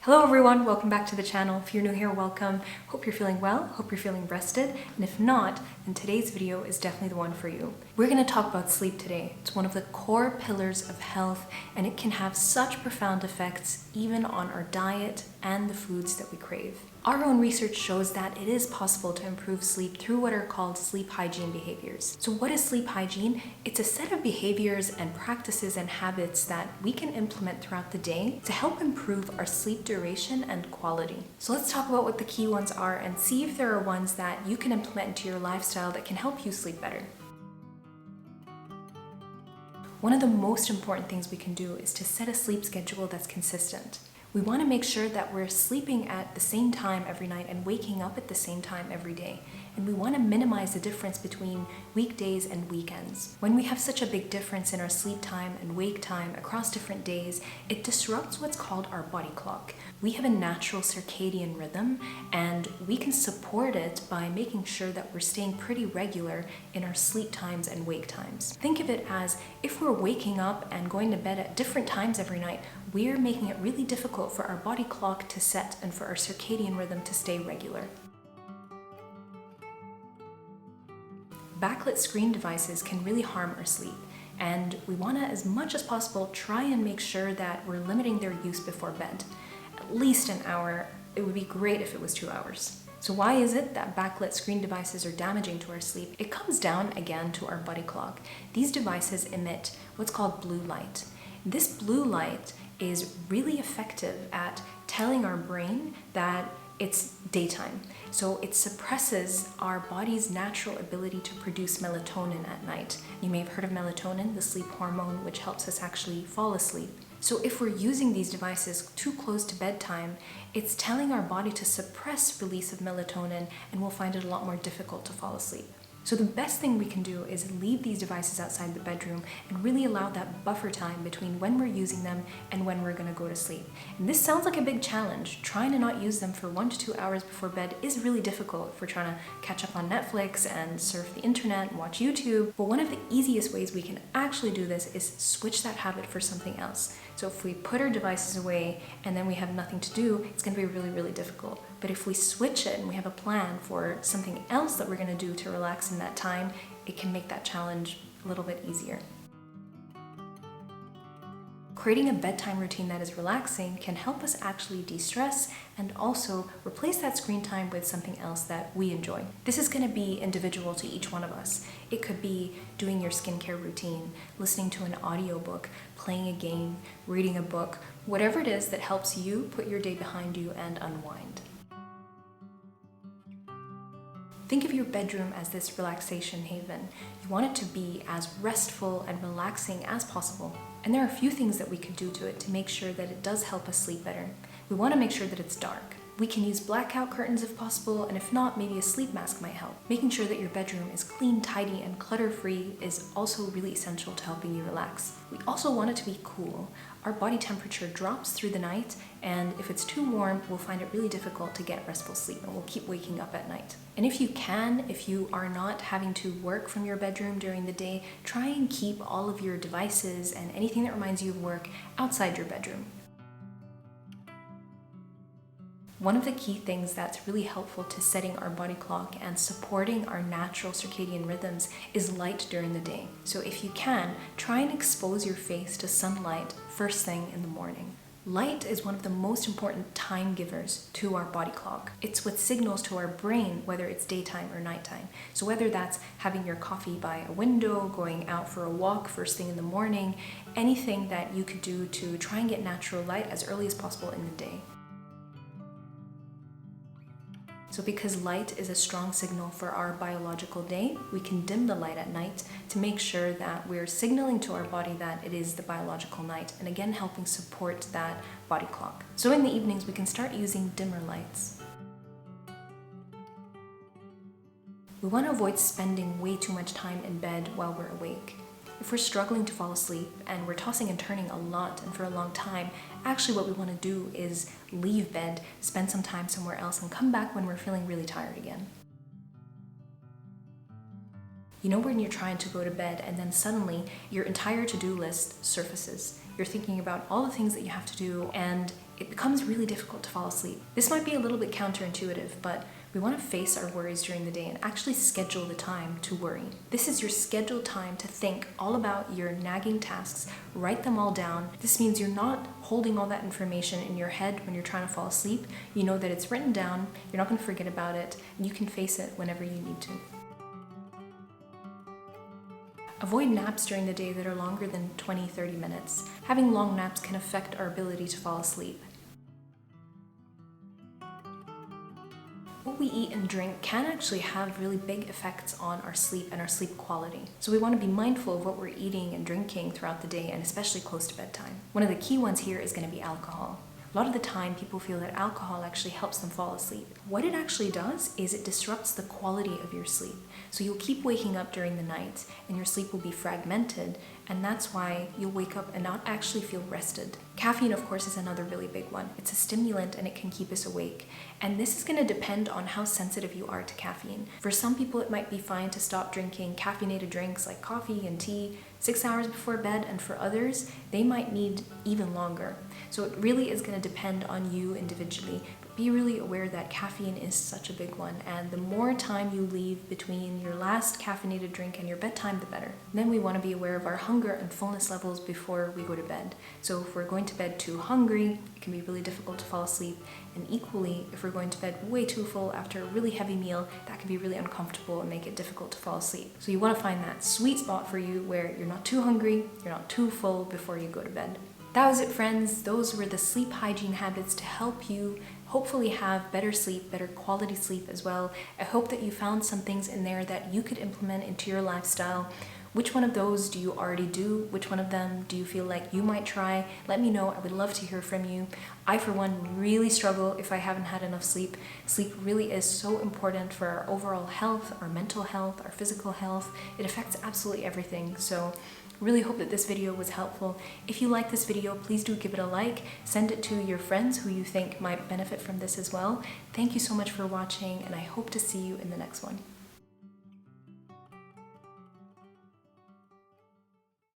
Hello everyone, welcome back to the channel. If you're new here, welcome. Hope you're feeling well, hope you're feeling rested, and if not, then today's video is definitely the one for you. We're going to talk about sleep today. It's one of the core pillars of health, and it can have such profound effects even on our diet and the foods that we crave. Our own research shows that it is possible to improve sleep through what are called sleep hygiene behaviors. So what is sleep hygiene? It's a set of behaviors and practices and habits that we can implement throughout the day to help improve our sleep duration and quality. So let's talk about what the key ones are and see if there are ones that you can implement into your lifestyle that can help you sleep better. One of the most important things we can do is to set a sleep schedule that's consistent. We want to make sure that we're sleeping at the same time every night and waking up at the same time every day. And we want to minimize the difference between weekdays and weekends. When we have such a big difference in our sleep time and wake time across different days, it disrupts what's called our body clock. We have a natural circadian rhythm, and we can support it by making sure that we're staying pretty regular in our sleep times and wake times. Think of it as if we're waking up and going to bed at different times every night, we're making it really difficult for our body clock to set and for our circadian rhythm to stay regular. Backlit screen devices can really harm our sleep, and we want to, as much as possible, try and make sure that we're limiting their use before bed. At least an hour. It would be great if it was 2 hours. So why is it that backlit screen devices are damaging to our sleep? It comes down again to our body clock. These devices emit what's called blue light. This blue light is really effective at telling our brain that it's daytime. So it suppresses our body's natural ability to produce melatonin at night. You may have heard of melatonin, the sleep hormone, which helps us actually fall asleep. So if we're using these devices too close to bedtime, it's telling our body to suppress release of melatonin, and we'll find it a lot more difficult to fall asleep. So the best thing we can do is leave these devices outside the bedroom and really allow that buffer time between when we're using them and when we're going to go to sleep. And this sounds like a big challenge. Trying to not use them for 1 to 2 hours before bed is really difficult if we're trying to catch up on Netflix and surf the internet and watch YouTube. But one of the easiest ways we can actually do this is switch that habit for something else. So if we put our devices away and then we have nothing to do, it's going to be really, really difficult. But if we switch it and we have a plan for something else that we're going to do to relax in that time, it can make that challenge a little bit easier. Creating a bedtime routine that is relaxing can help us actually de-stress and also replace that screen time with something else that we enjoy. This is going to be individual to each one of us. It could be doing your skincare routine, listening to an audiobook, playing a game, reading a book, whatever it is that helps you put your day behind you and unwind. Think of your bedroom as this relaxation haven. You want it to be as restful and relaxing as possible. And there are a few things that we could do to it to make sure that it does help us sleep better. We want to make sure that it's dark. We can use blackout curtains if possible, and if not, maybe a sleep mask might help. Making sure that your bedroom is clean, tidy, and clutter-free is also really essential to helping you relax. We also want it to be cool. Our body temperature drops through the night, and if it's too warm, we'll find it really difficult to get restful sleep, and we'll keep waking up at night. And if you are not having to work from your bedroom during the day, try and keep all of your devices and anything that reminds you of work outside your bedroom. One of the key things that's really helpful to setting our body clock and supporting our natural circadian rhythms is light during the day. So if you can, try and expose your face to sunlight first thing in the morning. Light is one of the most important time givers to our body clock. It's what signals to our brain whether it's daytime or nighttime. So whether that's having your coffee by a window, going out for a walk first thing in the morning, anything that you could do to try and get natural light as early as possible in the day. So because light is a strong signal for our biological day, we can dim the light at night to make sure that we're signaling to our body that it is the biological night, and again helping support that body clock. So in the evenings we can start using dimmer lights. We want to avoid spending way too much time in bed while we're awake. If we're struggling to fall asleep and we're tossing and turning a lot and for a long time, actually what we want to do is leave bed, spend some time somewhere else, and come back when we're feeling really tired again. You know when you're trying to go to bed and then suddenly your entire to-do list surfaces. You're thinking about all the things that you have to do, and it becomes really difficult to fall asleep. This might be a little bit counterintuitive, but we want to face our worries during the day and actually schedule the time to worry. This is your scheduled time to think all about your nagging tasks, write them all down. This means you're not holding all that information in your head when you're trying to fall asleep. You know that it's written down, you're not going to forget about it, and you can face it whenever you need to. Avoid naps during the day that are longer than 20-30 minutes. Having long naps can affect our ability to fall asleep. What we eat and drink can actually have really big effects on our sleep and our sleep quality. So we want to be mindful of what we're eating and drinking throughout the day, and especially close to bedtime. One of the key ones here is going to be alcohol. A lot of the time, people feel that alcohol actually helps them fall asleep. What it actually does is it disrupts the quality of your sleep. So you'll keep waking up during the night and your sleep will be fragmented, and that's why you'll wake up and not actually feel rested. Caffeine, of course, is another really big one. It's a stimulant and it can keep us awake. And this is going to depend on how sensitive you are to caffeine. For some people, it might be fine to stop drinking caffeinated drinks like coffee and tea 6 hours before bed, and for others, they might need even longer. So it really is going to depend on you individually. But be really aware that caffeine is such a big one, and the more time you leave between your last caffeinated drink and your bedtime, the better. Then we want to be aware of our hunger and fullness levels before we go to bed. So if we're going to bed too hungry, it can be really difficult to fall asleep. And equally, if we're going to bed way too full after a really heavy meal, that can be really uncomfortable and make it difficult to fall asleep. So you want to find that sweet spot for you where you're not too hungry, you're not too full before you go to bed. That was it, friends. Those were the sleep hygiene habits to help you hopefully have better sleep, better quality sleep as well. I hope that you found some things in there that you could implement into your lifestyle. Which one of those do you already do? Which one of them do you feel like you might try? Let me know. I would love to hear from you. I, for one, really struggle if I haven't had enough sleep. Sleep really is so important for our overall health, our mental health, our physical health. It affects absolutely everything. So really hope that this video was helpful. If you like this video, please do give it a like. Send it to your friends who you think might benefit from this as well. Thank you so much for watching, and I hope to see you in the next one.